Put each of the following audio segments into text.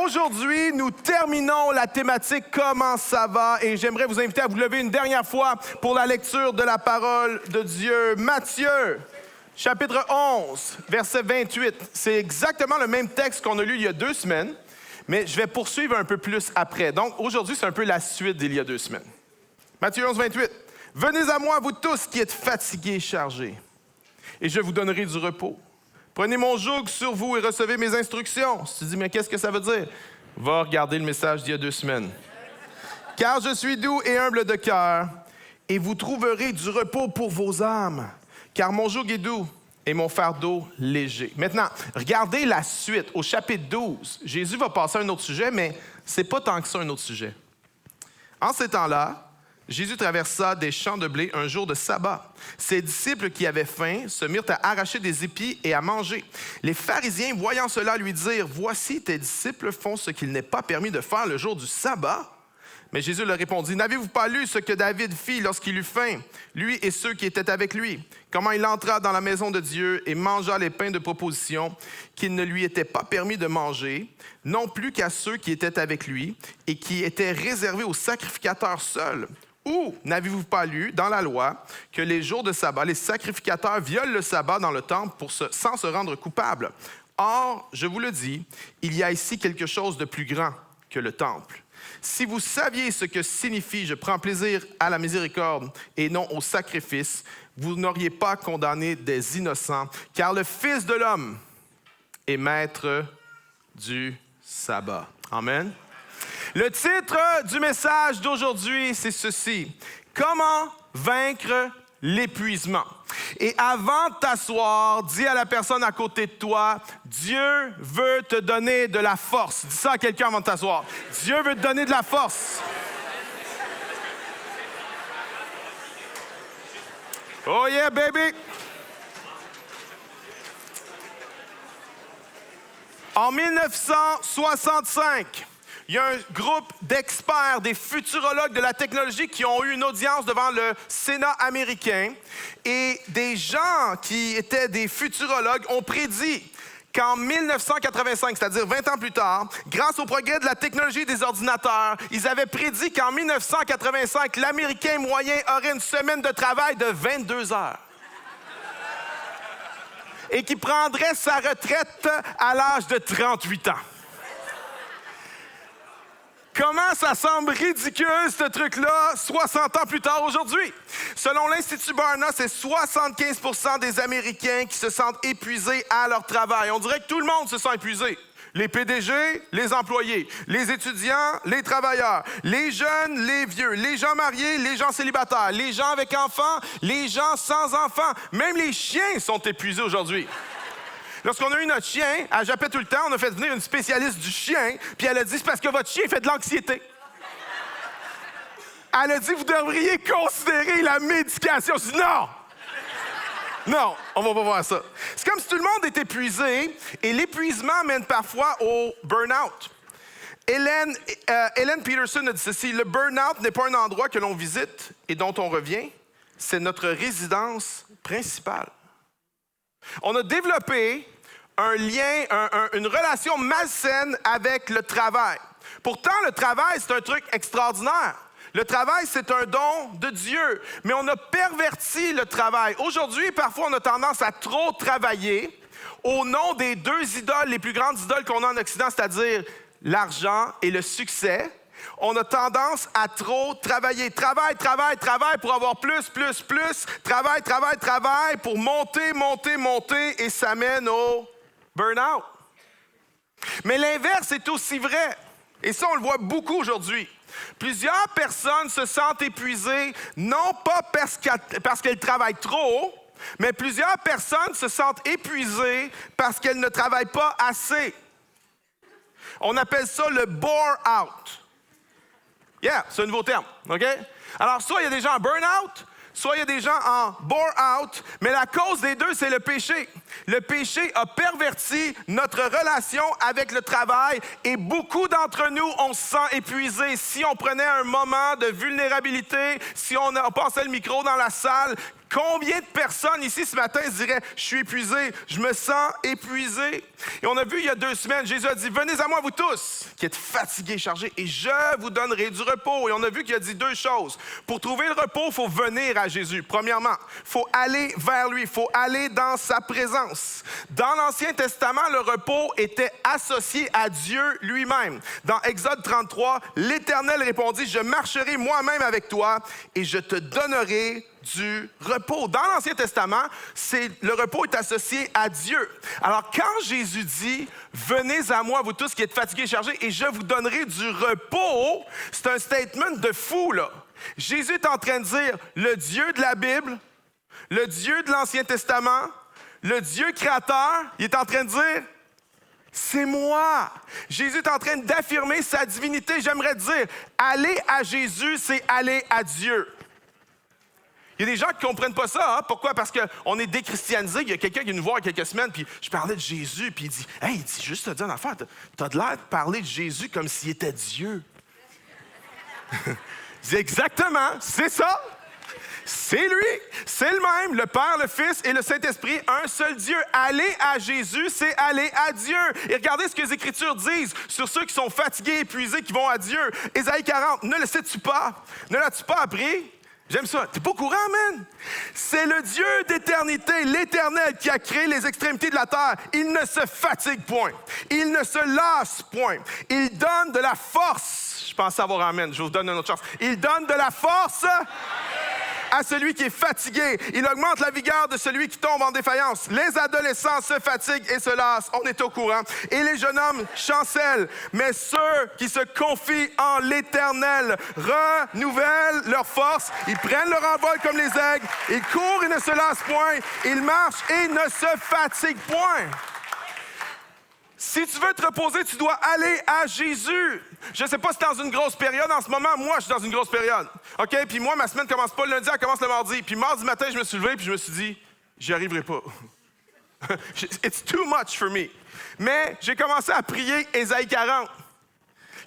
Aujourd'hui, nous terminons la thématique « Comment ça va ?» et j'aimerais vous inviter à vous lever une dernière fois pour la lecture de la parole de Dieu. Matthieu, chapitre 11, verset 28. C'est exactement le même texte qu'on a lu il y a 2 semaines, mais je vais poursuivre un peu plus après. Donc, aujourd'hui, c'est un peu la suite d'il y a 2 semaines. Matthieu 11, 28. « Venez à moi, vous tous qui êtes fatigués et chargés, et je vous donnerai du repos. Prenez mon joug sur vous et recevez mes instructions. » Si tu dis, mais qu'est-ce que ça veut dire? Va regarder le message d'il y a 2 semaines. « Car je suis doux et humble de cœur, et vous trouverez du repos pour vos âmes. Car mon joug est doux et mon fardeau léger. » Maintenant, regardez la suite. Au chapitre 12, Jésus va passer à un autre sujet, mais c'est pas tant que ça un autre sujet. En ces temps-là, Jésus traversa des champs de blé un jour de sabbat. Ses disciples qui avaient faim se mirent à arracher des épis et à manger. Les pharisiens, voyant cela, lui dirent « Voici, tes disciples font ce qu'il n'est pas permis de faire le jour du sabbat. » Mais Jésus leur répondit « N'avez-vous pas lu ce que David fit lorsqu'il eut faim, lui et ceux qui étaient avec lui? Comment il entra dans la maison de Dieu et mangea les pains de proposition qu'il ne lui était pas permis de manger, non plus qu'à ceux qui étaient avec lui et qui étaient réservés aux sacrificateurs seuls. » Ou n'avez-vous pas lu dans la loi que les jours de sabbat, les sacrificateurs violent le sabbat dans le temple sans se rendre coupables? Or, je vous le dis, il y a ici quelque chose de plus grand que le temple. Si vous saviez ce que signifie « je prends plaisir à la miséricorde et non au sacrifice », vous n'auriez pas condamné des innocents, car le Fils de l'homme est maître du sabbat. Amen. Le titre du message d'aujourd'hui, c'est ceci. Comment vaincre l'épuisement? Et avant de t'asseoir, dis à la personne à côté de toi, Dieu veut te donner de la force. Dis ça à quelqu'un avant de t'asseoir. Dieu veut te donner de la force. Oh yeah, baby! En 1965, il y a un groupe d'experts, des futurologues de la technologie qui ont eu une audience devant le Sénat américain. Et des gens qui étaient des futurologues ont prédit qu'en 1985, c'est-à-dire 20 ans plus tard, grâce au progrès de la technologie des ordinateurs, ils avaient prédit qu'en 1985, l'Américain moyen aurait une semaine de travail de 22 heures. Et qu'il prendrait sa retraite à l'âge de 38 ans. Comment ça semble ridicule, ce truc-là, 60 ans plus tard aujourd'hui? Selon l'Institut Barna, c'est 75% des Américains qui se sentent épuisés à leur travail. On dirait que tout le monde se sent épuisé. Les PDG, les employés, les étudiants, les travailleurs, les jeunes, les vieux, les gens mariés, les gens célibataires, les gens avec enfants, les gens sans enfants. Même les chiens sont épuisés aujourd'hui. Lorsqu'on a eu notre chien, elle jappait tout le temps, on a fait venir une spécialiste du chien, puis elle a dit, c'est parce que votre chien fait de l'anxiété. Elle a dit, vous devriez considérer la médication. Je dis, non! Non, on va pas voir ça. C'est comme si tout le monde est épuisé, et l'épuisement mène parfois au burn-out. Ellen Peterson a dit ceci, le burn-out n'est pas un endroit que l'on visite et dont on revient, c'est notre résidence principale. On a développé un lien, une relation malsaine avec le travail. Pourtant, le travail, c'est un truc extraordinaire. Le travail, c'est un don de Dieu, mais on a perverti le travail. Aujourd'hui, parfois, on a tendance à trop travailler au nom des 2 idoles, les plus grandes idoles qu'on a en Occident, c'est-à-dire l'argent et le succès. On a tendance à trop travailler. Travail pour avoir plus. Travail pour monter, et ça mène au burn-out. Mais l'inverse est aussi vrai. Et ça, on le voit beaucoup aujourd'hui. Plusieurs personnes se sentent épuisées, non pas parce qu'elles travaillent trop, mais plusieurs personnes se sentent épuisées parce qu'elles ne travaillent pas assez. On appelle ça le bore-out. Yeah, c'est un nouveau terme, OK? Alors, soit il y a des gens en burn-out, soit il y a des gens en bore-out, mais la cause des deux, c'est le péché. Le péché a perverti notre relation avec le travail et beaucoup d'entre nous, on se sent épuisés. Si on prenait un moment de vulnérabilité, si on passait le micro dans la salle, Combien de personnes ici ce matin se diraient, je suis épuisé, je me sens épuisé. Et on a vu il y a 2 semaines, Jésus a dit, venez à moi vous tous, qui êtes fatigués, chargés, et je vous donnerai du repos. Et on a vu qu'il a dit 2 choses. Pour trouver le repos, il faut venir à Jésus. Premièrement, il faut aller vers lui, il faut aller dans sa présence. Dans l'Ancien Testament, le repos était associé à Dieu lui-même. Dans Exode 33, l'Éternel répondit, je marcherai moi-même avec toi et je te donnerai du repos. Dans l'Ancien Testament, le repos est associé à Dieu. Alors, quand Jésus dit « Venez à moi, vous tous qui êtes fatigués et chargés, et je vous donnerai du repos », c'est un statement de fou, là. Jésus est en train de dire « Le Dieu de la Bible, le Dieu de l'Ancien Testament, le Dieu créateur, il est en train de dire « C'est moi ». Jésus est en train d'affirmer sa divinité. J'aimerais dire, aller à Jésus, c'est aller à Dieu. Il y a des gens qui ne comprennent pas ça. Hein? Pourquoi? Parce qu'on est déchristianisé. Il y a quelqu'un qui est venu voir il y a quelques semaines, puis je parlais de Jésus, puis il dit « Hey, il dit juste te dire une affaire, t'as de l'air de parler de Jésus comme s'il était Dieu. » Je dis « Exactement, c'est ça. C'est lui, c'est le même, le Père, le Fils et le Saint-Esprit, un seul Dieu. Aller à Jésus, c'est aller à Dieu. Et regardez ce que les Écritures disent sur ceux qui sont fatigués, épuisés, qui vont à Dieu. Ésaïe 40, ne le sais-tu pas? Ne l'as-tu pas appris? J'aime ça. T'es pas au courant, man? C'est le Dieu d'éternité, l'Éternel, qui a créé les extrémités de la terre. Il ne se fatigue point. Il ne se lasse point. Il donne de la force. Je pense savoir amen. Je vous donne une autre chance. Il donne de la force à celui qui est fatigué. Il augmente la vigueur de celui qui tombe en défaillance. Les adolescents se fatiguent et se lassent. On est au courant. Et les jeunes hommes chancellent. Mais ceux qui se confient en l'Éternel renouvellent leur force. Ils prennent leur envol comme les aigles. Ils courent et ne se lassent point. Ils marchent et ne se fatiguent point. Si tu veux te reposer, tu dois aller à Jésus. Je ne sais pas si tu es dans une grosse période en ce moment. Moi, je suis dans une grosse période. OK? Puis moi, ma semaine ne commence pas le lundi, elle commence le mardi. Puis mardi matin, je me suis levé puis je me suis dit, j'y arriverai pas. It's too much for me. Mais j'ai commencé à prier Ésaïe 40.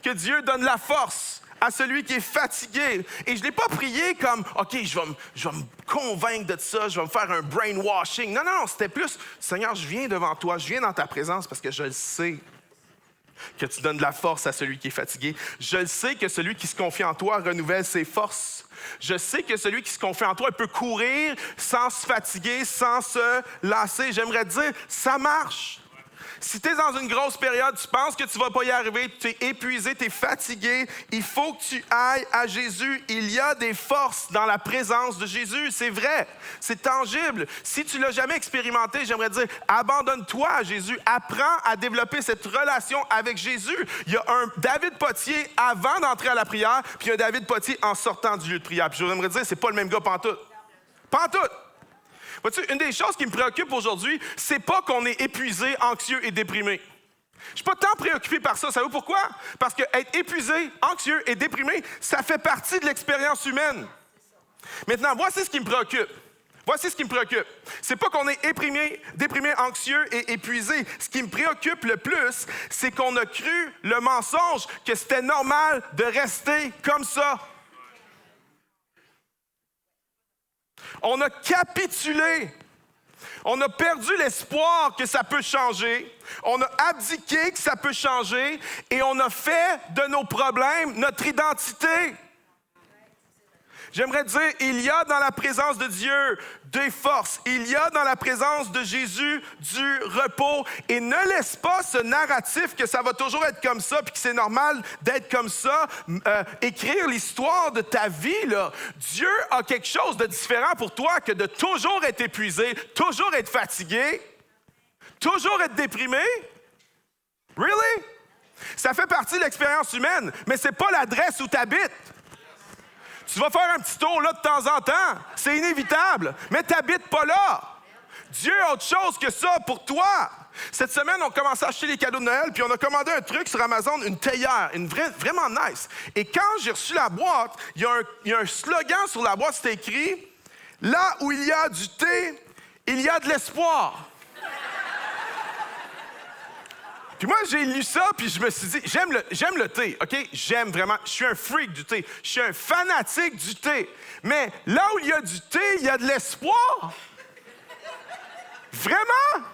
Que Dieu donne la force à celui qui est fatigué. Et je ne l'ai pas prié comme, OK, je vais me convaincre de ça, je vais me faire un brainwashing. Non, c'était plus, Seigneur, je viens devant toi, je viens dans ta présence parce que je le sais que tu donnes de la force à celui qui est fatigué. Je le sais que celui qui se confie en toi renouvelle ses forces. Je sais que celui qui se confie en toi peut courir sans se fatiguer, sans se lasser. J'aimerais te dire, ça marche. Si tu es dans une grosse période, tu penses que tu ne vas pas y arriver, tu es épuisé, tu es fatigué, il faut que tu ailles à Jésus. Il y a des forces dans la présence de Jésus, c'est vrai, c'est tangible. Si tu ne l'as jamais expérimenté, j'aimerais dire, abandonne-toi à Jésus, apprends à développer cette relation avec Jésus. Il y a un David Potier avant d'entrer à la prière, puis un David Potier en sortant du lieu de prière. Puis j'aimerais dire, c'est pas le même gars pantoute. Pantoute! Vois-tu, une des choses qui me préoccupe aujourd'hui, c'est pas qu'on est épuisé, anxieux et déprimé. Je ne suis pas tant préoccupé par ça. Savez-vous pourquoi? Parce qu'être épuisé, anxieux et déprimé, ça fait partie de l'expérience humaine. Maintenant, voici ce qui me préoccupe. Voici ce qui me préoccupe. C'est pas qu'on est déprimé, anxieux et épuisé. Ce qui me préoccupe le plus, c'est qu'on a cru le mensonge que c'était normal de rester comme ça. On a capitulé. On a perdu l'espoir que ça peut changer. On a abdiqué que ça peut changer. Et on a fait de nos problèmes notre identité. J'aimerais dire, il y a dans la présence de Dieu des forces. Il y a dans la présence de Jésus du repos. Et ne laisse pas ce narratif que ça va toujours être comme ça puis que c'est normal d'être comme ça, écrire l'histoire de ta vie, là. Dieu a quelque chose de différent pour toi que de toujours être épuisé, toujours être fatigué, toujours être déprimé. Really? Ça fait partie de l'expérience humaine, mais c'est pas l'adresse où tu habites. Tu vas faire un petit tour là de temps en temps. C'est inévitable. Mais tu n'habites pas là. Dieu a autre chose que ça pour toi. Cette semaine, on commençait à acheter les cadeaux de Noël, puis on a commandé un truc sur Amazon, une théière, vraiment nice. Et quand j'ai reçu la boîte, il y a un slogan sur la boîte, c'était écrit « Là où il y a du thé, il y a de l'espoir ». Puis moi, j'ai lu ça, puis je me suis dit, j'aime le thé, OK? J'aime vraiment, je suis un freak du thé. Je suis un fanatique du thé. Mais là où il y a du thé, il y a de l'espoir. Vraiment?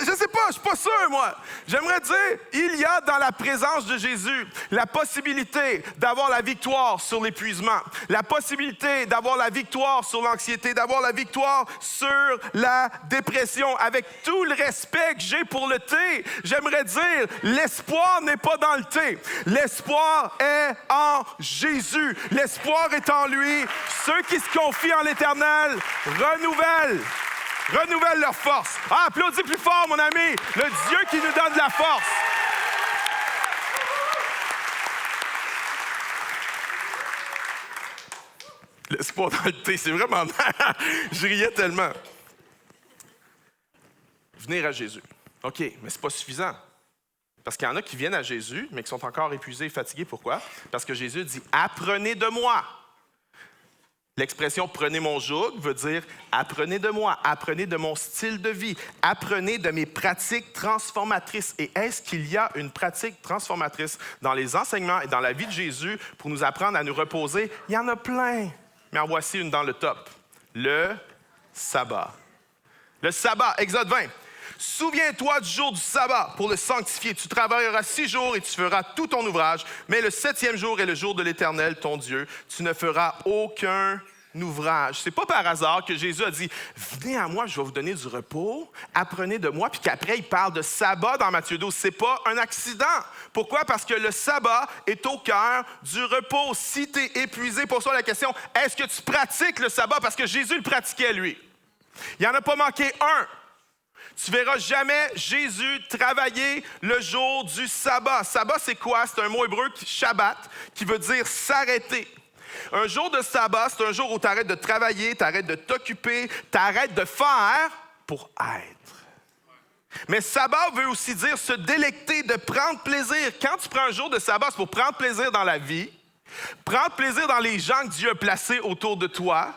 Je sais pas, je suis pas sûr, moi. J'aimerais dire, il y a dans la présence de Jésus la possibilité d'avoir la victoire sur l'épuisement, la possibilité d'avoir la victoire sur l'anxiété, d'avoir la victoire sur la dépression. Avec tout le respect que j'ai pour le thé, j'aimerais dire, l'espoir n'est pas dans le thé. L'espoir est en Jésus. L'espoir est en lui. Ceux qui se confient en l'Éternel renouvellent leur force. Applaudis plus fort, mon ami. Le Dieu qui nous donne de la force. L'espoir dans le thé, c'est vraiment... Je riais tellement. Venir à Jésus. OK, mais c'est pas suffisant. Parce qu'il y en a qui viennent à Jésus, mais qui sont encore épuisés et fatigués. Pourquoi? Parce que Jésus dit « Apprenez de moi ». L'expression « prenez mon joug » veut dire « apprenez de moi, apprenez de mon style de vie, apprenez de mes pratiques transformatrices ». Et est-ce qu'il y a une pratique transformatrice dans les enseignements et dans la vie de Jésus pour nous apprendre à nous reposer? Il y en a plein, mais en voici une dans le top. Le sabbat. Le sabbat, Exode 20. Souviens-toi du jour du sabbat pour le sanctifier. Tu travailleras 6 jours et tu feras tout ton ouvrage, mais le 7e jour est le jour de l'Éternel, ton Dieu. Tu ne feras aucun ouvrage. C'est pas par hasard que Jésus a dit « Venez à moi, je vais vous donner du repos, apprenez de moi », puis qu'après, il parle de sabbat dans Matthieu 12. C'est pas un accident. Pourquoi? Parce que le sabbat est au cœur du repos. Si tu es épuisé, pose-toi la question, est-ce que tu pratiques le sabbat? Parce que Jésus le pratiquait, lui. Il n'en a pas manqué un. Tu verras jamais Jésus travailler le jour du sabbat. Sabbat, c'est quoi? C'est un mot hébreu, Shabbat, qui veut dire s'arrêter. Un jour de sabbat, c'est un jour où tu arrêtes de travailler, tu arrêtes de t'occuper, tu arrêtes de faire pour être. Mais sabbat veut aussi dire se délecter, de prendre plaisir. Quand tu prends un jour de sabbat, c'est pour prendre plaisir dans la vie, prendre plaisir dans les gens que Dieu a placés autour de toi,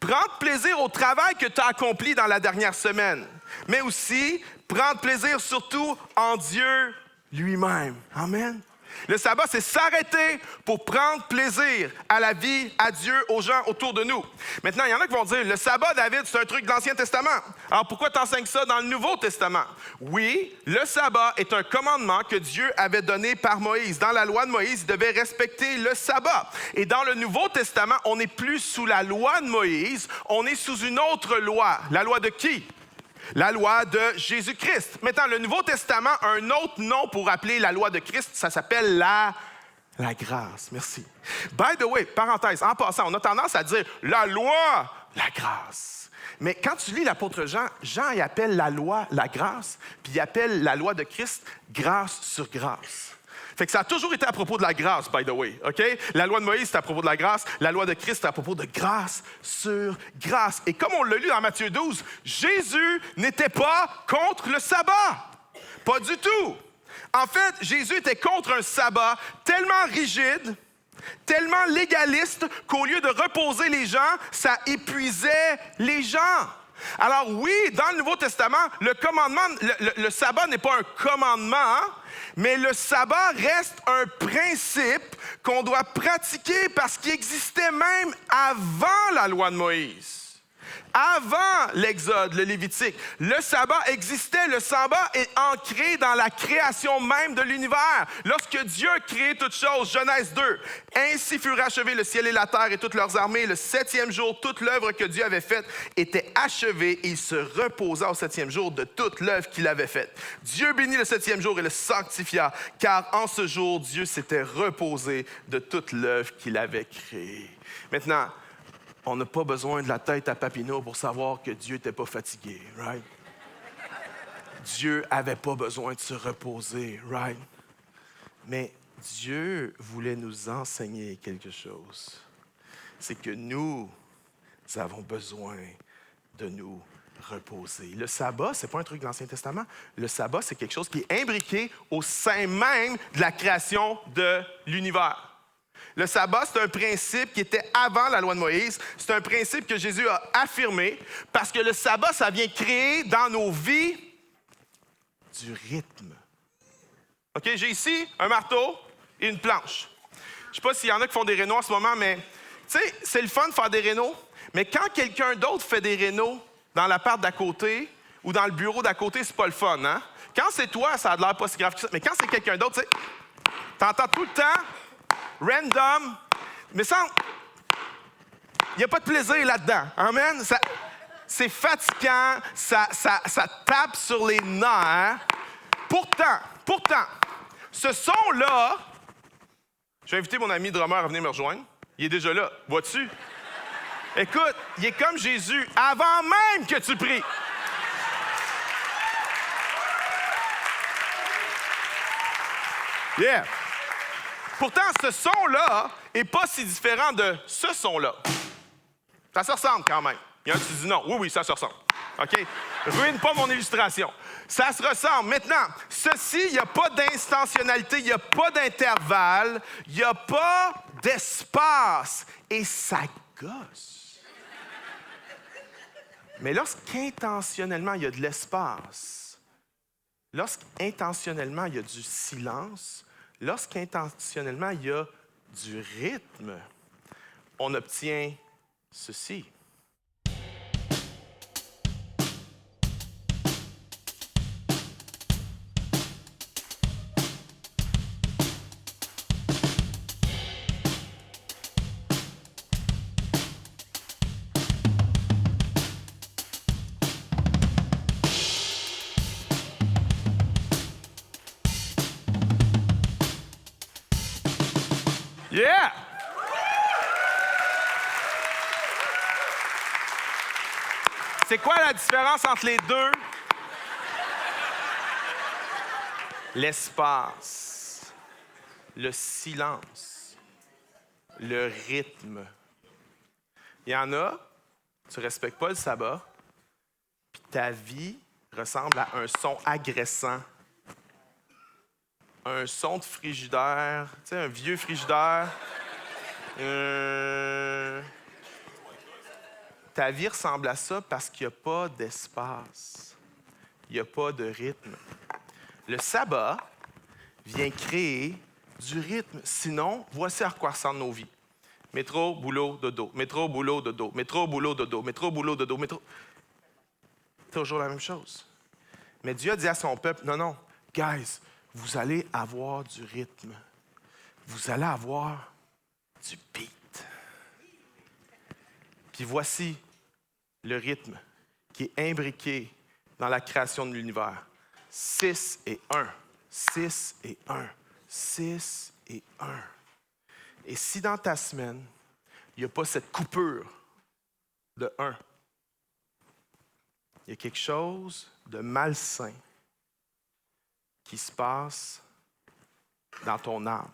prendre plaisir au travail que tu as accompli dans la dernière semaine, mais aussi prendre plaisir surtout en Dieu lui-même. Amen. Le sabbat, c'est s'arrêter pour prendre plaisir à la vie, à Dieu, aux gens autour de nous. Maintenant, il y en a qui vont dire, le sabbat, David, c'est un truc de l'Ancien Testament. Alors, pourquoi tu enseignes ça dans le Nouveau Testament? Oui, le sabbat est un commandement que Dieu avait donné par Moïse. Dans la loi de Moïse, il devait respecter le sabbat. Et dans le Nouveau Testament, on n'est plus sous la loi de Moïse, on est sous une autre loi. La loi de qui? La loi de Jésus-Christ. Maintenant, le Nouveau Testament a un autre nom pour appeler la loi de Christ. Ça s'appelle la grâce. Merci. By the way, parenthèse, en passant, on a tendance à dire la loi, la grâce. Mais quand tu lis l'apôtre Jean, Jean il appelle la loi la grâce, puis il appelle la loi de Christ grâce sur grâce. Fait que ça a toujours été à propos de la grâce, by the way, OK? La loi de Moïse, c'est à propos de la grâce. La loi de Christ, c'est à propos de grâce sur grâce. Et comme on l'a lu dans Matthieu 12, Jésus n'était pas contre le sabbat. Pas du tout. En fait, Jésus était contre un sabbat tellement rigide, tellement légaliste, qu'au lieu de reposer les gens, ça épuisait les gens. Alors oui, dans le Nouveau Testament, le commandement, le sabbat n'est pas un commandement, hein? Mais le sabbat reste un principe qu'on doit pratiquer parce qu'il existait même avant la loi de Moïse. Avant l'Exode, le Lévitique, le sabbat existait. Le sabbat est ancré dans la création même de l'univers. Lorsque Dieu a créé toutes choses, Genèse 2, « Ainsi furent achevés le ciel et la terre et toutes leurs armées. Le 7e jour, toute l'œuvre que Dieu avait faite était achevée et il se reposa au 7e jour de toute l'œuvre qu'il avait faite. Dieu bénit le 7e jour et le sanctifia, car en ce jour, Dieu s'était reposé de toute l'œuvre qu'il avait créée. » Maintenant, on n'a pas besoin de la tête à Papineau pour savoir que Dieu n'était pas fatigué, right? Dieu n'avait pas besoin de se reposer, right? Mais Dieu voulait nous enseigner quelque chose. C'est que nous avons besoin de nous reposer. Le sabbat, ce n'est pas un truc de l'Ancien Testament. Le sabbat, c'est quelque chose qui est imbriqué au sein même de la création de l'univers. Le sabbat, c'est un principe qui était avant la loi de Moïse. C'est un principe que Jésus a affirmé parce que le sabbat, ça vient créer dans nos vies du du rythme. OK, j'ai ici un marteau et une planche. Je ne sais pas s'il y en a qui font des rénaux en ce moment, mais tu sais, c'est le fun de faire des rénaux, mais quand quelqu'un d'autre fait des rénaux dans l'appart d'à côté ou dans le bureau d'à côté, c'est pas le fun, hein? Quand c'est toi, ça a l'air pas si grave que ça, mais quand c'est quelqu'un d'autre, tu sais, t'entends tout le temps, random, mais sans... Il n'y a pas de plaisir là-dedans. Amen? C'est fatigant, ça tape sur les nerfs. Pourtant, ce son-là, je vais inviter mon ami drummer à venir me rejoindre. Il est déjà là. Vois-tu? Écoute, il est comme Jésus, avant même que tu pries. Yeah! Pourtant, ce son-là n'est pas si différent de ce son-là. Ça se ressemble quand même. Il y en a qui disent non. Oui, ça se ressemble. OK? Ruine pas mon illustration. Ça se ressemble. Maintenant, ceci, il n'y a pas d'intentionnalité, il n'y a pas d'intervalle, il n'y a pas d'espace. Et ça gosse. Mais lorsqu'intentionnellement, il y a de l'espace, lorsqu'intentionnellement, il y a du silence, lorsqu'intentionnellement, il y a du rythme, on obtient ceci. Yeah! C'est quoi la différence entre les deux? L'espace, le silence, le rythme. Il y en a, tu ne respectes pas le sabbat, puis ta vie ressemble à un son agressant. Un son de frigidaire, tu sais, un vieux frigidaire. Ta vie ressemble à ça parce qu'il n'y a pas d'espace. Il n'y a pas de rythme. Le sabbat vient créer du rythme. Sinon, voici à quoi ressemblent nos vies. Métro, boulot, dodo. Métro, boulot, dodo. Métro, boulot, dodo. Métro, boulot, dodo. Métro. Toujours la même chose. Mais Dieu a dit à son peuple, non, guys, vous allez avoir du rythme. Vous allez avoir du beat. Puis voici le rythme qui est imbriqué dans la création de l'univers. 6 et 1. 6 et 1. 6 et 1. Et si dans ta semaine, il n'y a pas cette coupure de 1, il y a quelque chose de malsain qui se passe dans ton âme.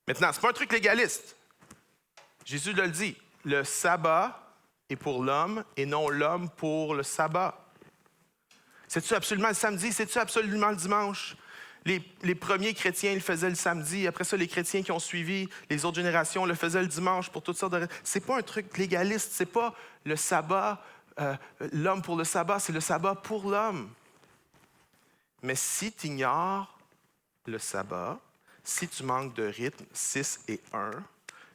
Maintenant, ce n'est pas un truc légaliste. Jésus le dit, le sabbat est pour l'homme et non l'homme pour le sabbat. C'est-tu absolument le samedi? C'est-tu absolument le dimanche? Les premiers chrétiens le faisaient le samedi. Après ça, les chrétiens qui ont suivi, les autres générations, le faisaient le dimanche pour toutes sortes de raisons. C'est pas un truc légaliste. C'est pas le sabbat, l'homme pour le sabbat. C'est le sabbat pour l'homme. Mais si tu ignores le sabbat, si tu manques de rythme 6 et 1,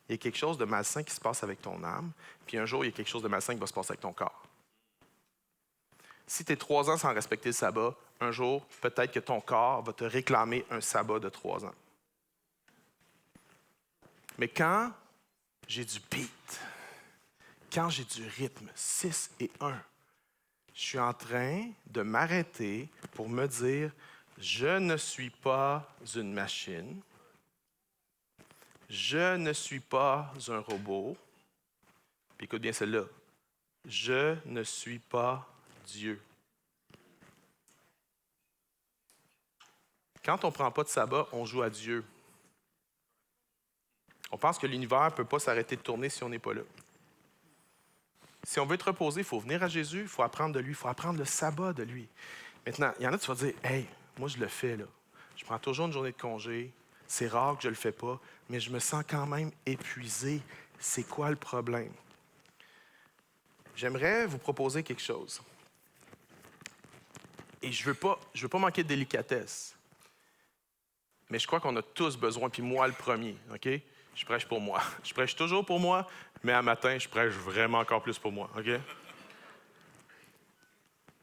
il y a quelque chose de malsain qui se passe avec ton âme, puis un jour, il y a quelque chose de malsain qui va se passer avec ton corps. Si tu es 3 ans sans respecter le sabbat, un jour, peut-être que ton corps va te réclamer un sabbat de 3 ans. Mais quand j'ai du beat, quand j'ai du rythme 6 et 1, je suis en train de m'arrêter pour me dire, je ne suis pas une machine, je ne suis pas un robot, puis écoute bien celle-là, je ne suis pas Dieu. Quand on ne prend pas de sabbat, on joue à Dieu. On pense que l'univers ne peut pas s'arrêter de tourner si on n'est pas là. Si on veut être reposé, il faut venir à Jésus, il faut apprendre de lui, il faut apprendre le sabbat de lui. Maintenant, il y en a qui vont dire, « Hey, moi je le fais, là. Je prends toujours une journée de congé. C'est rare que je ne le fais pas, mais je me sens quand même épuisé. C'est quoi le problème? » J'aimerais vous proposer quelque chose. Et je veux pas manquer de délicatesse. Mais je crois qu'on a tous besoin, puis moi le premier, OK? Je prêche pour moi. Je prêche toujours pour moi, mais un matin, je prêche vraiment encore plus pour moi, OK?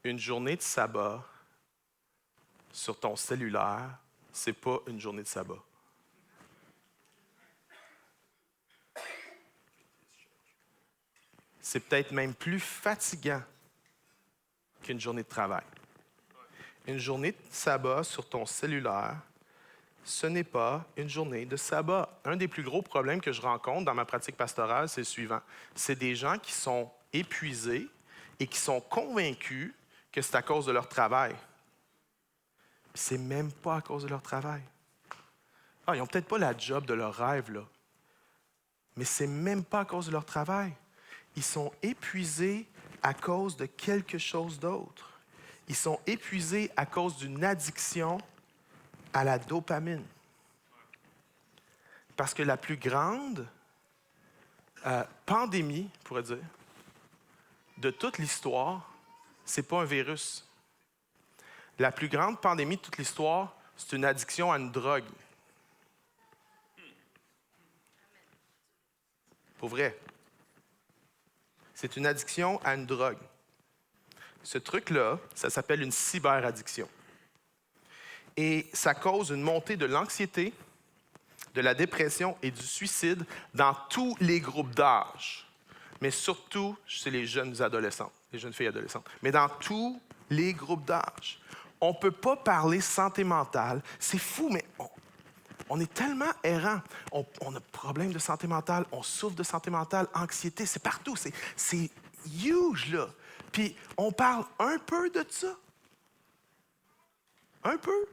Une journée de sabbat sur ton cellulaire, c'est pas une journée de sabbat. C'est peut-être même plus fatigant qu'une journée de travail. Une journée de sabbat sur ton cellulaire, ce n'est pas une journée de sabbat. Un des plus gros problèmes que je rencontre dans ma pratique pastorale, c'est le suivant. C'est des gens qui sont épuisés et qui sont convaincus que c'est à cause de leur travail. C'est même pas à cause de leur travail. Ah, ils n'ont peut-être pas la job de leur rêve, là. Mais c'est même pas à cause de leur travail. Ils sont épuisés à cause de quelque chose d'autre. Ils sont épuisés à cause d'une addiction à la dopamine. Parce que la plus grande pandémie, on pourrait dire, de toute l'histoire, c'est pas un virus. La plus grande pandémie de toute l'histoire, c'est une addiction à une drogue. Pour vrai. C'est une addiction à une drogue. Ce truc-là, ça s'appelle une cyberaddiction. Et ça cause une montée de l'anxiété, de la dépression et du suicide dans tous les groupes d'âge. Mais surtout chez les jeunes adolescentes, les jeunes filles adolescentes. Mais dans tous les groupes d'âge. On ne peut pas parler santé mentale. C'est fou, mais on est tellement errant. On a problème de santé mentale, on souffre de santé mentale, anxiété, c'est partout. C'est huge, là. Puis on parle un peu de ça. Un peu.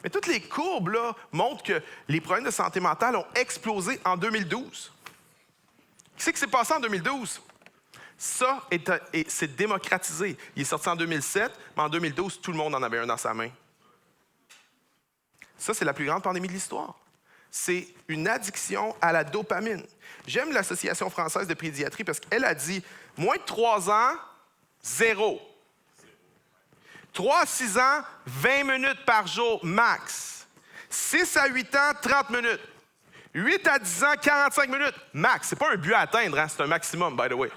Mais toutes les courbes là, montrent que les problèmes de santé mentale ont explosé en 2012. Qu'est-ce qui s'est passé en 2012? Ça, c'est démocratisé. Il est sorti en 2007, mais en 2012, tout le monde en avait un dans sa main. Ça, c'est la plus grande pandémie de l'histoire. C'est une addiction à la dopamine. J'aime l'Association française de pédiatrie parce qu'elle a dit moins de 3 ans, 0. 3 à 6 ans, 20 minutes par jour max. 6 à 8 ans, 30 minutes. 8 à 10 ans, 45 minutes max. C'est pas un but à atteindre, hein? C'est un maximum, by the way.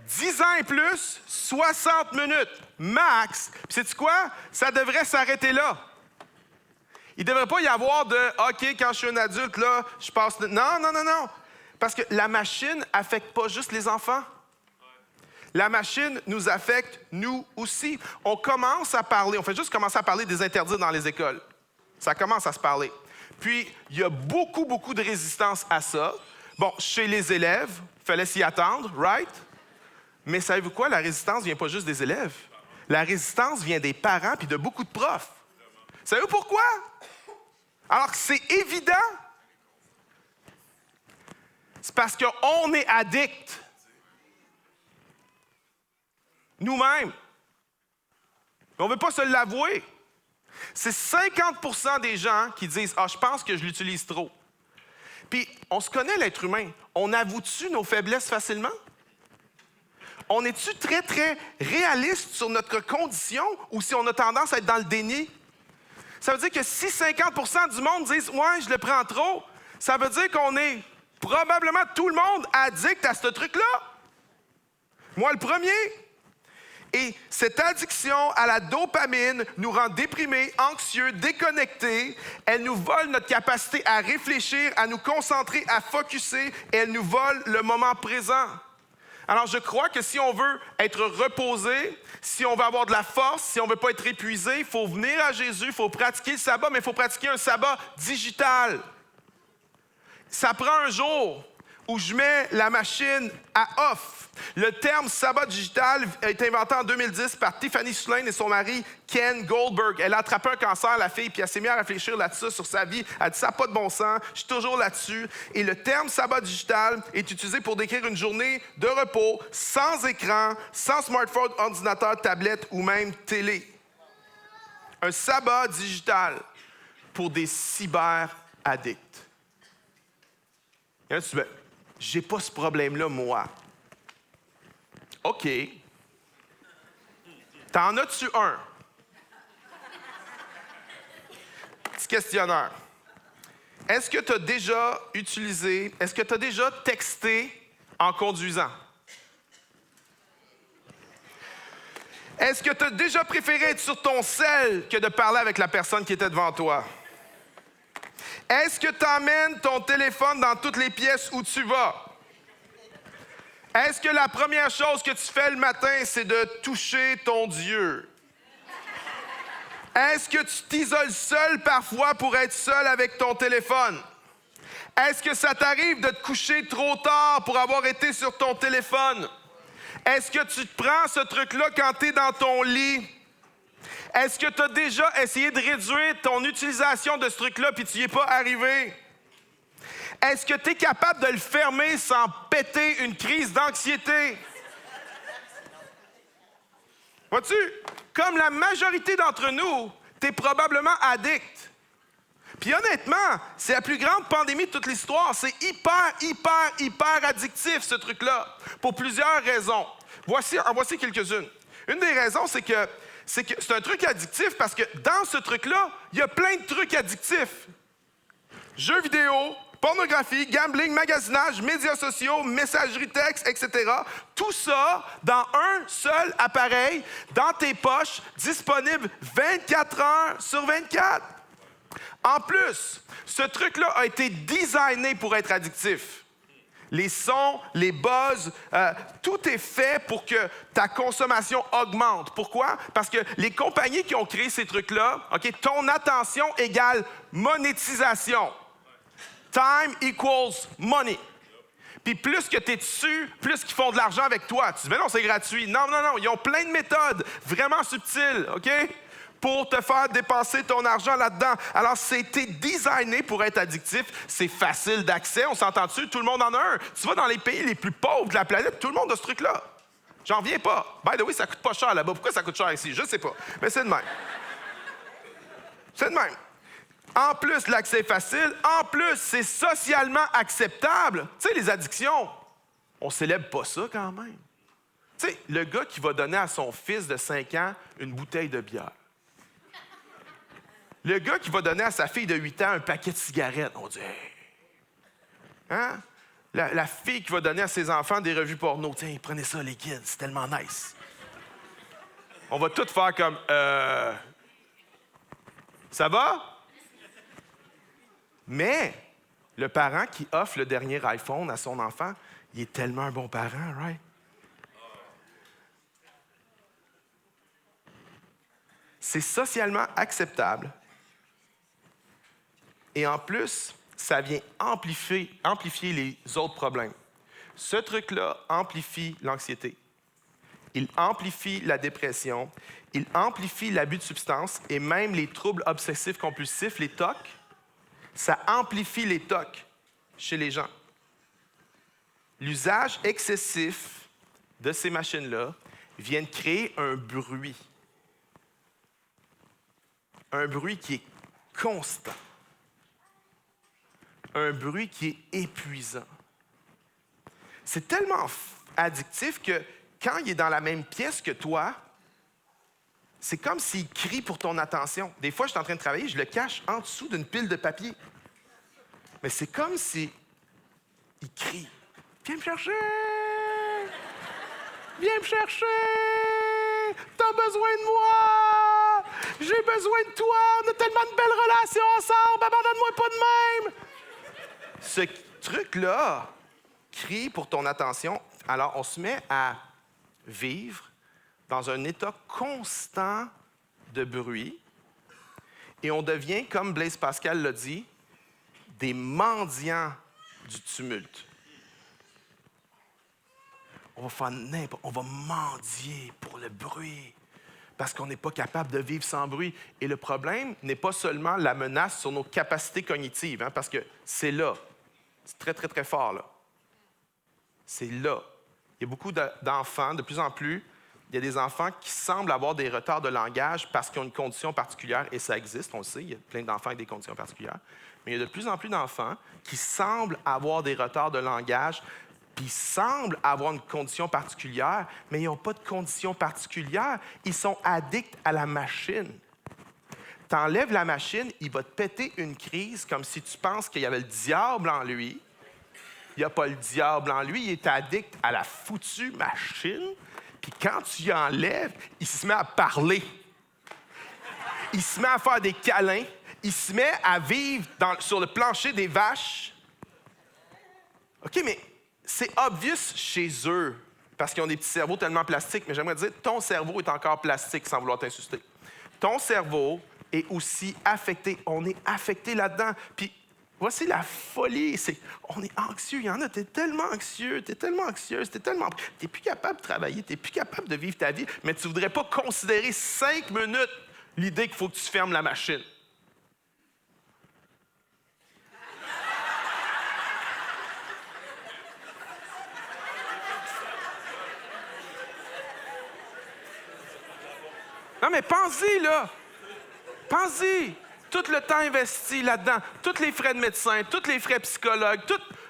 10 ans et plus, 60 minutes max. Puis sais-tu quoi? Ça devrait s'arrêter là. Il ne devrait pas y avoir de « OK, quand je suis un adulte, là, je passe... » Non. Parce que la machine n'affecte pas juste les enfants. La machine nous affecte, nous aussi. On fait juste commencer à parler des interdits dans les écoles. Ça commence à se parler. Puis, il y a beaucoup de résistance à ça. Bon, chez les élèves, il fallait s'y attendre, right? Mais savez-vous quoi? La résistance ne vient pas juste des élèves. La résistance vient des parents puis de beaucoup de profs. Savez-vous pourquoi? Alors que c'est évident. C'est parce qu'on est addict. Nous-mêmes. Mais on ne veut pas se l'avouer. C'est 50% des gens qui disent « Ah, je pense que je l'utilise trop. » Puis, on se connaît, l'être humain. On avoue-tu nos faiblesses facilement? On est-tu très réaliste sur notre condition ou si on a tendance à être dans le déni? Ça veut dire que si 50% du monde disent « Ouais, je le prends trop », ça veut dire qu'on est probablement tout le monde addict à ce truc-là. Moi, le premier. Et cette addiction à la dopamine nous rend déprimés, anxieux, déconnectés. Elle nous vole notre capacité à réfléchir, à nous concentrer, à focusser. Et elle nous vole le moment présent. Alors, je crois que si on veut être reposé, si on veut avoir de la force, si on ne veut pas être épuisé, il faut venir à Jésus, il faut pratiquer le sabbat, mais il faut pratiquer un sabbat digital. Ça prend un jour où je mets la machine à off. Le terme sabbat digital a été inventé en 2010 par Tiffany Shlain et son mari Ken Goldberg. Elle a attrapé un cancer, la fille, puis elle s'est mise à réfléchir là-dessus sur sa vie. Elle a dit « ça n'a pas de bon sens, je suis toujours là-dessus ». Et le terme sabbat digital est utilisé pour décrire une journée de repos, sans écran, sans smartphone, ordinateur, tablette ou même télé. Un sabbat digital pour des cyber-addicts. Et là, tu dis « j'ai pas ce problème-là, moi ». OK, T'en as-tu un? Petit questionnaire. Est-ce que tu as déjà texté en conduisant? Est-ce que tu as déjà préféré être sur ton cell que de parler avec la personne qui était devant toi? Est-ce que tu emmènes ton téléphone dans toutes les pièces où tu vas? Est-ce que la première chose que tu fais le matin, c'est de toucher ton Dieu? Est-ce que tu t'isoles seul parfois pour être seul avec ton téléphone? Est-ce que ça t'arrive de te coucher trop tard pour avoir été sur ton téléphone? Est-ce que tu te prends ce truc-là quand tu es dans ton lit? Est-ce que tu as déjà essayé de réduire ton utilisation de ce truc-là puis tu n'y es pas arrivé? Est-ce que tu es capable de le fermer sans péter une crise d'anxiété? Vois-tu? Comme la majorité d'entre nous, tu es probablement addict. Puis honnêtement, c'est la plus grande pandémie de toute l'histoire. C'est hyper addictif, ce truc-là, pour plusieurs raisons. En voici quelques-unes. Une des raisons, c'est que c'est un truc addictif parce que dans ce truc-là, il y a plein de trucs addictifs. Jeux vidéo, pornographie, gambling, magasinage, médias sociaux, messagerie texte, etc. Tout ça dans un seul appareil, dans tes poches, disponible 24 heures sur 24. En plus, ce truc-là a été designé pour être addictif. Les sons, les buzz, tout est fait pour que ta consommation augmente. Pourquoi? Parce que les compagnies qui ont créé ces trucs-là, ton attention égale monétisation. Time equals money. Puis plus que tu es dessus, plus qu'ils font de l'argent avec toi. Tu dis, mais non, c'est gratuit. Non, ils ont plein de méthodes vraiment subtiles, OK? Pour te faire dépenser ton argent là-dedans. Alors, c'était designé pour être addictif. C'est facile d'accès. On s'entend dessus, tout le monde en a un. Tu vas dans les pays les plus pauvres de la planète, tout le monde a ce truc-là. J'en reviens pas. By the way, ça coûte pas cher là-bas. Pourquoi ça coûte cher ici? Je sais pas. Mais c'est de même. C'est de même. En plus, l'accès est facile. En plus, c'est socialement acceptable. Tu sais, les addictions, on célèbre pas ça quand même. Tu sais, le gars qui va donner à son fils de 5 ans une bouteille de bière. Le gars qui va donner à sa fille de 8 ans un paquet de cigarettes, on dit hey. Hein? La fille qui va donner à ses enfants des revues porno. Tiens, prenez ça, les kids, c'est tellement nice. On va tout faire comme ça va? Mais le parent qui offre le dernier iPhone à son enfant, il est tellement un bon parent, right? C'est socialement acceptable. Et en plus, ça vient amplifier les autres problèmes. Ce truc-là amplifie l'anxiété. Il amplifie la dépression. Il amplifie l'abus de substances et même les troubles obsessifs compulsifs, les TOC. Ça amplifie les TOC chez les gens. L'usage excessif de ces machines-là vient créer un bruit. Un bruit qui est constant. Un bruit qui est épuisant. C'est tellement addictif que quand il est dans la même pièce que toi, c'est comme s'il crie pour ton attention. Des fois, je suis en train de travailler, je le cache en dessous d'une pile de papier. Mais c'est comme s'il crie. Viens me chercher! Viens me chercher! T'as besoin de moi! J'ai besoin de toi! On a tellement de belles relations ensemble! Abandonne-moi pas de même! Ce truc-là crie pour ton attention. Alors, on se met à vivre dans un état constant de bruit et on devient, comme Blaise Pascal l'a dit, des mendiants du tumulte. On va mendier pour le bruit parce qu'on n'est pas capable de vivre sans bruit. Et le problème n'est pas seulement la menace sur nos capacités cognitives, parce que c'est là. C'est très, très, très fort, là. C'est là. Il y a beaucoup d'enfants, de plus en plus, il y a des enfants qui semblent avoir des retards de langage parce qu'ils ont une condition particulière, et ça existe, on le sait, il y a plein d'enfants avec des conditions particulières. Mais il y a de plus en plus d'enfants qui semblent avoir des retards de langage Puis ils semblent avoir une condition particulière, mais ils n'ont pas de condition particulière. Ils sont addicts à la machine. T'enlèves la machine, il va te péter une crise comme si tu penses qu'il y avait le diable en lui. Il n'y a pas le diable en lui, il est addict à la foutue machine. Puis quand tu y enlèves, il se met à parler. Il se met à faire des câlins. Il se met à vivre sur le plancher des vaches. OK, mais c'est obvious chez eux, parce qu'ils ont des petits cerveaux tellement plastiques, mais j'aimerais dire, ton cerveau est encore plastique sans vouloir t'insulter. Ton cerveau est aussi affecté. On est affecté là-dedans. Puis voici la folie, c'est on est anxieux. Il y en a, t'es tellement anxieux, t'es plus capable de travailler, t'es plus capable de vivre ta vie, mais tu voudrais pas considérer 5 minutes l'idée qu'il faut que tu fermes la machine. Non, mais pense-y, là. Pense-y. Tout le temps investi là-dedans, tous les frais de médecin, tous les frais psychologues,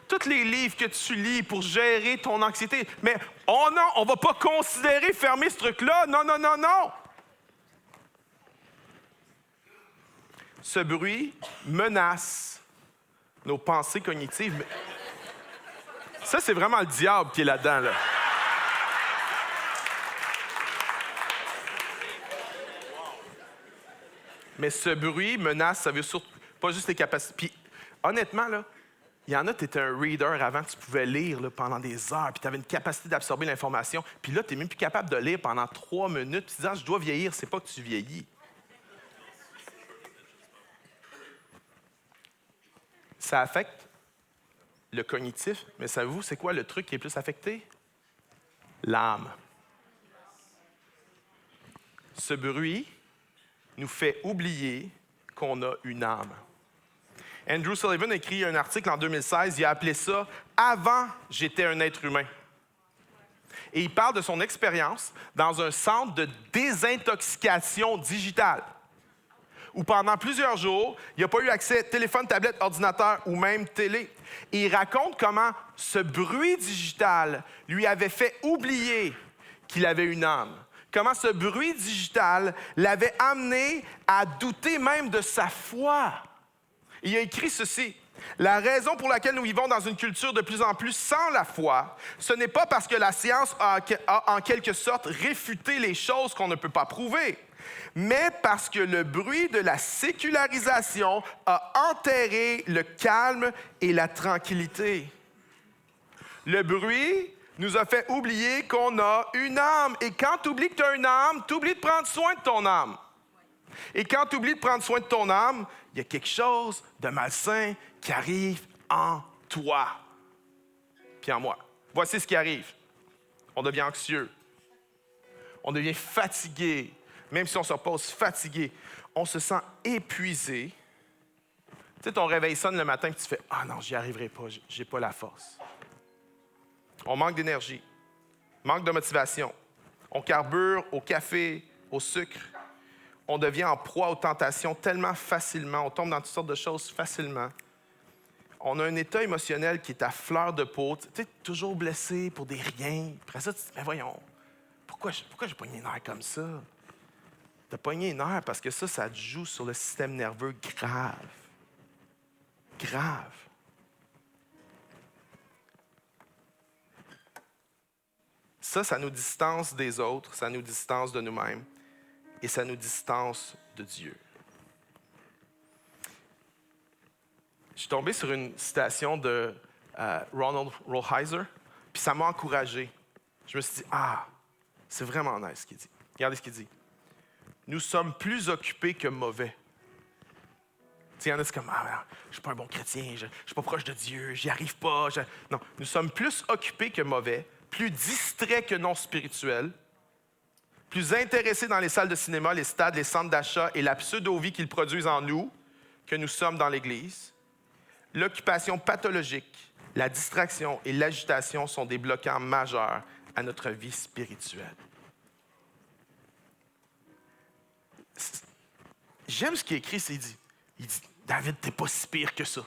tous les livres que tu lis pour gérer ton anxiété. Mais oh non, on ne va pas considérer fermer ce truc-là. Non, non, non, non. Ce bruit menace nos pensées cognitives. Ça, c'est vraiment le diable qui est là-dedans, là. Mais ce bruit menace, ça veut surtout pas juste les capacités. Puis, honnêtement, là, il y en a, tu étais un reader avant, tu pouvais lire là, pendant des heures, puis tu avais une capacité d'absorber l'information. Puis là, tu n'es même plus capable de lire pendant 3 minutes, puis tu dis, je dois vieillir, c'est pas que tu vieillis. Ça affecte le cognitif, mais savez-vous, c'est quoi le truc qui est plus affecté? L'âme. Ce bruit nous fait oublier qu'on a une âme. Andrew Sullivan a écrit un article en 2016, il a appelé ça « Avant, j'étais un être humain ». Et il parle de son expérience dans un centre de désintoxication digitale, où pendant plusieurs jours, il n'a pas eu accès à téléphone, tablette, ordinateur ou même télé. Et il raconte comment ce bruit digital lui avait fait oublier qu'il avait une âme. Comment ce bruit digital l'avait amené à douter même de sa foi. Il a écrit ceci. La raison pour laquelle nous vivons dans une culture de plus en plus sans la foi, ce n'est pas parce que la science a en quelque sorte réfuté les choses qu'on ne peut pas prouver, mais parce que le bruit de la sécularisation a enterré le calme et la tranquillité. Le bruit nous a fait oublier qu'on a une âme. Et quand tu oublies que tu as une âme, tu oublies de prendre soin de ton âme. Et quand tu oublies de prendre soin de ton âme, il y a quelque chose de malsain qui arrive en toi, puis en moi. Voici ce qui arrive. On devient anxieux. On devient fatigué. Même si on se repose fatigué, on se sent épuisé. Tu sais, ton réveil sonne le matin et tu fais « Ah non, j'y arriverai pas, j'ai pas la force. » On manque d'énergie, manque de motivation. On carbure au café, au sucre. On devient en proie aux tentations tellement facilement. On tombe dans toutes sortes de choses facilement. On a un état émotionnel qui est à fleur de peau. Tu sais, toujours blessé pour des riens. Après ça, tu te dis, mais voyons, pourquoi j'ai pogné une nerf comme ça? Tu as pogné une nerf parce que ça te joue sur le système nerveux grave. Grave. Ça nous distance des autres, ça nous distance de nous-mêmes et ça nous distance de Dieu. Je suis tombé sur une citation de Ronald Rolheiser, puis ça m'a encouragé. Je me suis dit, c'est vraiment nice ce qu'il dit. Regardez ce qu'il dit. Nous sommes plus occupés que mauvais. Il y en a, c'est comme, je ne suis pas un bon chrétien, je ne suis pas proche de Dieu, j'y arrive pas. Non, nous sommes plus occupés que mauvais, plus distraits que non spirituels, plus intéressés dans les salles de cinéma, les stades, les centres d'achat et la pseudo-vie qu'ils produisent en nous que nous sommes dans l'Église. L'occupation pathologique, la distraction et l'agitation sont des bloquants majeurs à notre vie spirituelle. J'aime ce qu'il écrit, il dit, David, t'es pas si pire que ça.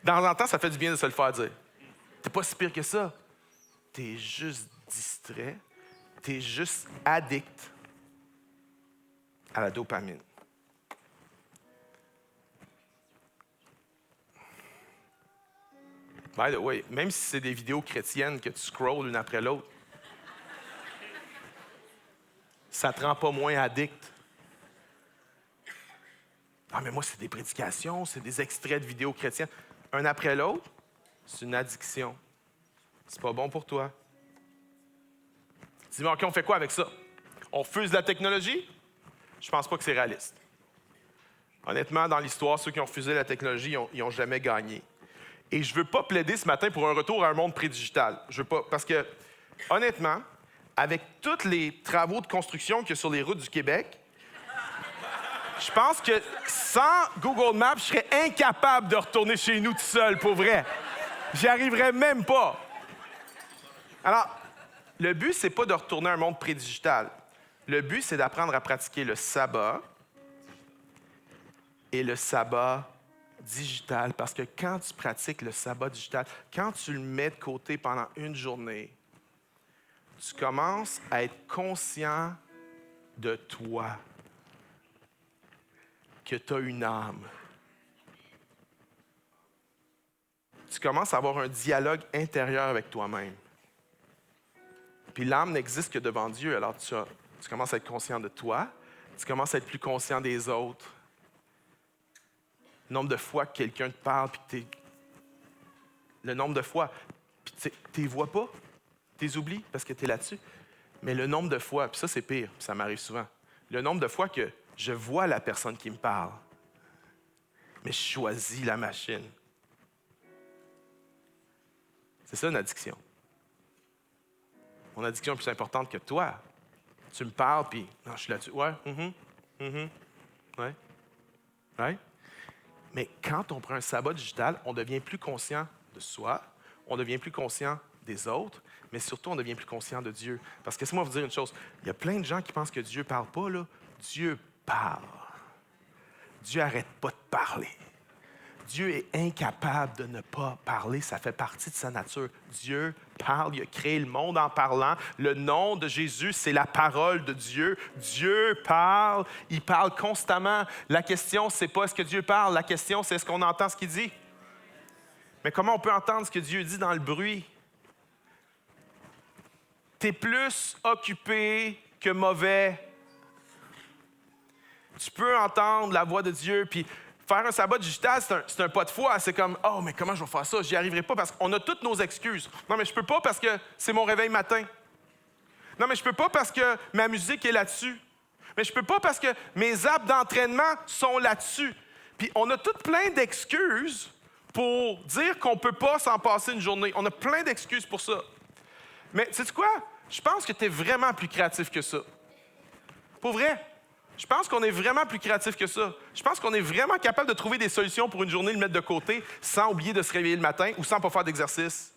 Dans un temps, ça fait du bien de se le faire dire. T'es pas si pire que ça. T'es juste distrait. T'es juste addict à la dopamine. By the way, même si c'est des vidéos chrétiennes que tu scrolles une après l'autre, ça te rend pas moins addict. Ah, mais moi, c'est des prédications, c'est des extraits de vidéos chrétiennes. Un après l'autre, c'est une addiction. C'est pas bon pour toi. Dis-moi, OK, on fait quoi avec ça? On refuse la technologie? Je pense pas que c'est réaliste. Honnêtement, dans l'histoire, ceux qui ont refusé la technologie, ils ont jamais gagné. Et je veux pas plaider ce matin pour un retour à un monde prédigital. Je veux pas, parce que, honnêtement, avec tous les travaux de construction qu'il y a sur les routes du Québec, je pense que sans Google Maps, je serais incapable de retourner chez nous tout seul, pour vrai. J'y arriverais même pas. Alors, le but, c'est pas de retourner à un monde prédigital. Le but, c'est d'apprendre à pratiquer le sabbat et le sabbat digital. Parce que quand tu pratiques le sabbat digital, quand tu le mets de côté pendant une journée, tu commences à être conscient de toi, que tu as une âme. Tu commences à avoir un dialogue intérieur avec toi-même. Puis l'âme n'existe que devant Dieu, alors tu commences à être conscient de toi, tu commences à être plus conscient des autres. Le nombre de fois que quelqu'un te parle, puis le nombre de fois, puis tu les vois pas, tu les oublies parce que tu es là-dessus. Mais le nombre de fois, puis ça c'est pire, ça m'arrive souvent, le nombre de fois que je vois la personne qui me parle, mais je choisis la machine. C'est ça une addiction. Mon addiction est plus importante que toi. Tu me parles, puis non, je suis là-dessus. Ouais, ouais. Mais quand on prend un sabbat digital, on devient plus conscient de soi, on devient plus conscient des autres, mais surtout, on devient plus conscient de Dieu. Parce que laissez-moi vous dire une chose, il y a plein de gens qui pensent que Dieu ne parle pas, là. Dieu parle. Dieu n'arrête pas de parler. Dieu est incapable de ne pas parler, ça fait partie de sa nature. Dieu parle, il a créé le monde en parlant. Le nom de Jésus, c'est la parole de Dieu. Dieu parle, il parle constamment. La question, c'est pas est-ce que Dieu parle, la question, c'est est-ce qu'on entend ce qu'il dit. Mais comment on peut entendre ce que Dieu dit dans le bruit? Tu es plus occupé que mauvais. Tu peux entendre la voix de Dieu, puis faire un sabbat digital, c'est un pas de foi. C'est comme, oh, mais comment je vais faire ça? J'y arriverai pas parce qu'on a toutes nos excuses. Non, mais je peux pas parce que c'est mon réveil matin. Non, mais je peux pas parce que ma musique est là-dessus. Mais je peux pas parce que mes apps d'entraînement sont là-dessus. Puis on a toutes plein d'excuses pour dire qu'on peut pas s'en passer une journée. On a plein d'excuses pour ça. Mais sais-tu quoi? Je pense que tu es vraiment plus créatif que ça. Pour vrai. Je pense qu'on est vraiment plus créatif que ça. Je pense qu'on est vraiment capable de trouver des solutions pour une journée, le mettre de côté, sans oublier de se réveiller le matin ou sans pas faire d'exercice.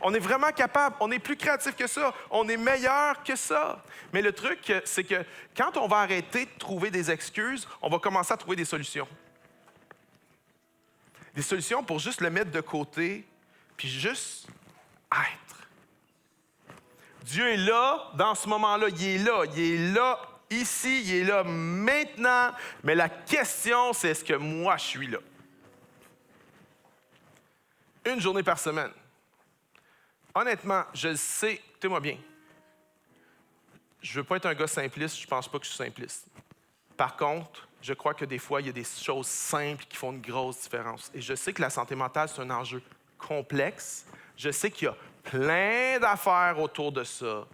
On est vraiment capable. On est plus créatif que ça. On est meilleur que ça. Mais le truc, c'est que quand on va arrêter de trouver des excuses, on va commencer à trouver des solutions. Des solutions pour juste le mettre de côté, puis juste être. Dieu est là, dans ce moment-là. Il est là. Ici, il est là maintenant, mais la question, c'est est-ce que moi, je suis là? Une journée par semaine. Honnêtement, je le sais, écoutez-moi bien, je ne veux pas être un gars simpliste, je ne pense pas que je suis simpliste. Par contre, je crois que des fois, il y a des choses simples qui font une grosse différence. Et je sais que la santé mentale, c'est un enjeu complexe. Je sais qu'il y a plein d'affaires autour de ça.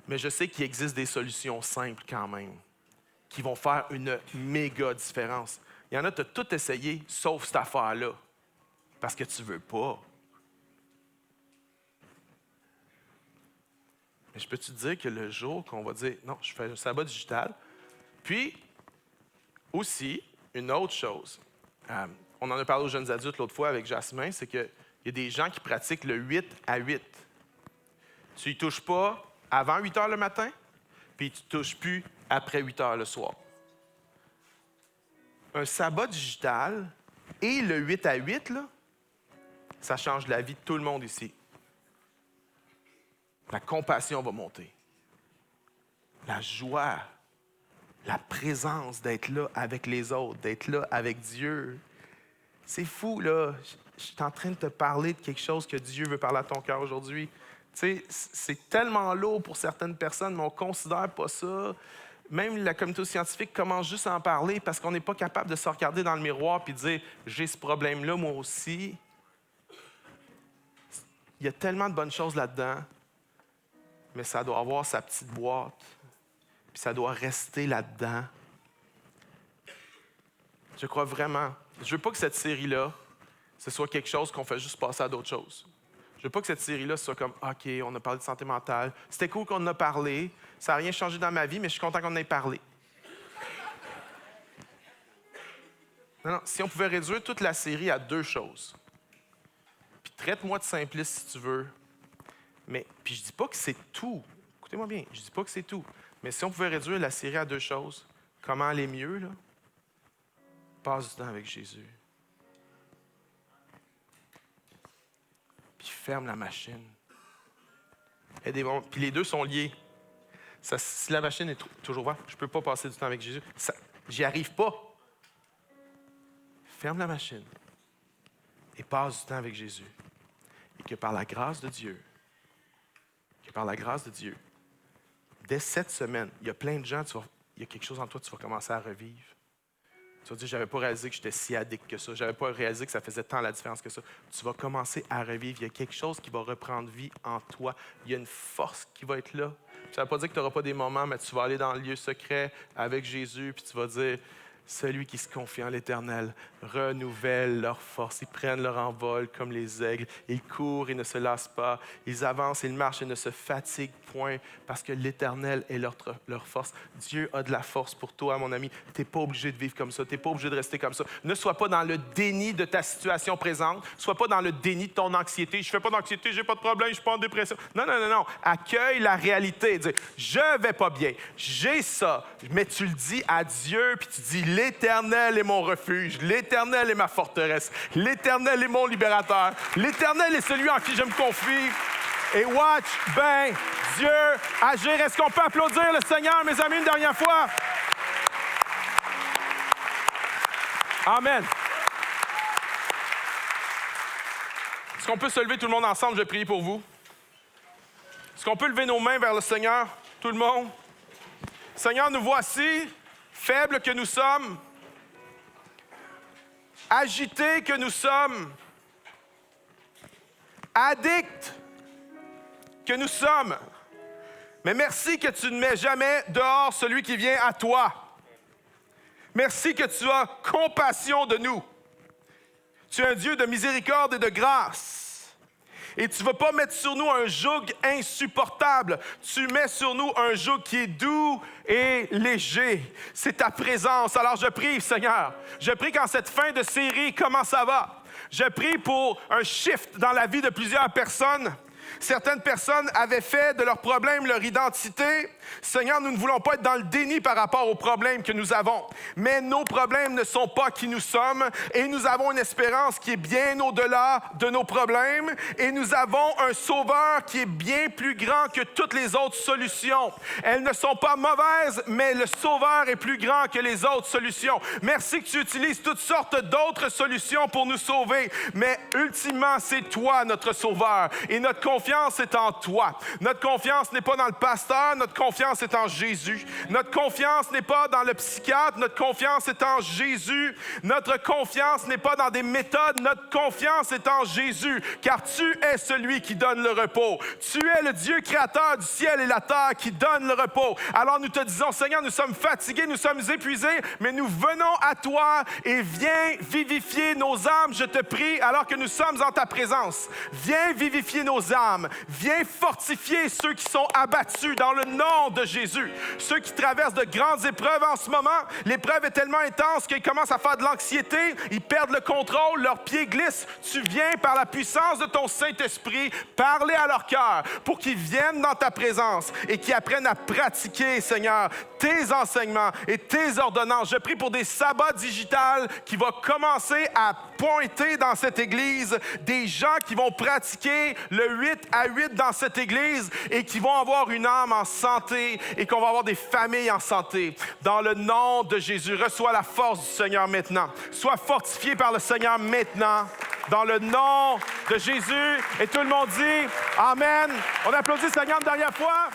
Mais je sais qu'il existe des solutions simples quand même, qui vont faire une méga différence. Il y en a, tu as tout essayé, sauf cette affaire-là, parce que tu ne veux pas. Mais je peux te dire que le jour qu'on va dire, non, je fais un sabbat digital, puis aussi, une autre chose, on en a parlé aux jeunes adultes l'autre fois avec Jasmin, c'est qu'il y a des gens qui pratiquent le 8 à 8. Tu n'y touches pas avant 8 heures le matin, puis tu ne touches plus après 8 heures le soir. Un sabbat digital et le 8 à 8, là, ça change la vie de tout le monde ici. La compassion va monter. La joie, la présence d'être là avec les autres, d'être là avec Dieu. C'est fou, là. Je suis en train de te parler de quelque chose que Dieu veut parler à ton cœur aujourd'hui. Tu sais, c'est tellement lourd pour certaines personnes, mais on ne considère pas ça. Même la communauté scientifique commence juste à en parler parce qu'on n'est pas capable de se regarder dans le miroir et de dire « j'ai ce problème-là, moi aussi ». Il y a tellement de bonnes choses là-dedans, mais ça doit avoir sa petite boîte, puis ça doit rester là-dedans. Je crois vraiment. Je ne veux pas que cette série-là, ce soit quelque chose qu'on fait juste passer à d'autres choses. Je ne veux pas que cette série-là soit comme « OK, on a parlé de santé mentale. C'était cool qu'on en a parlé. Ça n'a rien changé dans ma vie, mais je suis content qu'on en ait parlé. » Non, si on pouvait réduire toute la série à 2 choses. Puis traite-moi de simpliste si tu veux. Mais, puis je dis pas que c'est tout. Écoutez-moi bien, je dis pas que c'est tout. Mais si on pouvait réduire la série à 2 choses, comment aller mieux, là? Passe du temps avec Jésus. Puis ferme la machine. Aidez-moi. Puis les 2 sont liés. Ça, si la machine est toujours ouverte, je ne peux pas passer du temps avec Jésus. J'y arrive pas. Ferme la machine et passe du temps avec Jésus. Et que par la grâce de Dieu, dès cette semaine, il y a plein de gens, il y a quelque chose en toi, tu vas commencer à revivre. Tu vas dire, je n'avais pas réalisé que j'étais si addict que ça. Je n'avais pas réalisé que ça faisait tant la différence que ça. Tu vas commencer à revivre. Il y a quelque chose qui va reprendre vie en toi. Il y a une force qui va être là. Ça ne veut pas dire que tu n'auras pas des moments, mais tu vas aller dans le lieu secret avec Jésus, puis tu vas dire, celui qui se confie en l'Éternel renouvelle leur force. Ils prennent leur envol comme les aigles. Ils courent et ne se lassent pas. Ils avancent, ils marchent et ne se fatiguent point parce que l'Éternel est leur force. Dieu a de la force pour toi, mon ami. Tu n'es pas obligé de vivre comme ça. Tu n'es pas obligé de rester comme ça. Ne sois pas dans le déni de ta situation présente. Sois pas dans le déni de ton anxiété. Je ne fais pas d'anxiété, je n'ai pas de problème, je ne suis pas en dépression. Non. Accueille la réalité. Dis, je ne vais pas bien. J'ai ça. Mais tu le dis à Dieu, puis tu dis, l'Éternel est mon refuge. L'Éternel est ma forteresse. L'Éternel est mon libérateur. L'Éternel est celui en qui je me confie. Et watch, ben, Dieu agir. Est-ce qu'on peut applaudir le Seigneur, mes amis, une dernière fois? Amen. Est-ce qu'on peut se lever tout le monde ensemble? Je vais prier pour vous. Est-ce qu'on peut lever nos mains vers le Seigneur? Tout le monde? Seigneur, nous voici, faibles que nous sommes, agités que nous sommes, addicts que nous sommes. Mais merci que tu ne mets jamais dehors celui qui vient à toi. Merci que tu as compassion de nous. Tu es un Dieu de miséricorde et de grâce. Et tu ne vas pas mettre sur nous un joug insupportable. Tu mets sur nous un joug qui est doux et léger. C'est ta présence. Alors je prie, Seigneur, je prie qu'en cette fin de série, comment ça va? Je prie pour un shift dans la vie de plusieurs personnes. Certaines personnes avaient fait de leurs problèmes leur identité. Seigneur, nous ne voulons pas être dans le déni par rapport aux problèmes que nous avons. Mais nos problèmes ne sont pas qui nous sommes et nous avons une espérance qui est bien au-delà de nos problèmes et nous avons un sauveur qui est bien plus grand que toutes les autres solutions. Elles ne sont pas mauvaises, mais le sauveur est plus grand que les autres solutions. Merci que tu utilises toutes sortes d'autres solutions pour nous sauver, mais ultimement, c'est toi notre sauveur et notre confiance est en toi. Notre confiance n'est pas dans le pasteur, notre confiance est en Jésus. Notre confiance n'est pas dans le psychiatre, notre confiance est en Jésus. Notre confiance n'est pas dans des méthodes, notre confiance est en Jésus, car tu es celui qui donne le repos. Tu es le Dieu créateur du ciel et la terre qui donne le repos. Alors nous te disons, Seigneur, nous sommes fatigués, nous sommes épuisés, mais nous venons à toi et viens vivifier nos âmes, je te prie, alors que nous sommes en ta présence. Viens vivifier nos âmes. âme. Viens fortifier ceux qui sont abattus dans le nom de Jésus. Ceux qui traversent de grandes épreuves en ce moment, l'épreuve est tellement intense qu'ils commencent à faire de l'anxiété, ils perdent le contrôle, leurs pieds glissent. Tu viens par la puissance de ton Saint-Esprit parler à leur cœur pour qu'ils viennent dans ta présence et qu'ils apprennent à pratiquer, Seigneur, tes enseignements et tes ordonnances. Je prie pour des sabbats digitales qui vont commencer à pointer dans cette Église, des gens qui vont pratiquer le 8 à 8 dans cette Église et qui vont avoir une âme en santé et qu'on va avoir des familles en santé. Dans le nom de Jésus, reçois la force du Seigneur maintenant. Sois fortifié par le Seigneur maintenant. Dans le nom de Jésus. Et tout le monde dit Amen. On applaudit le Seigneur une dernière fois.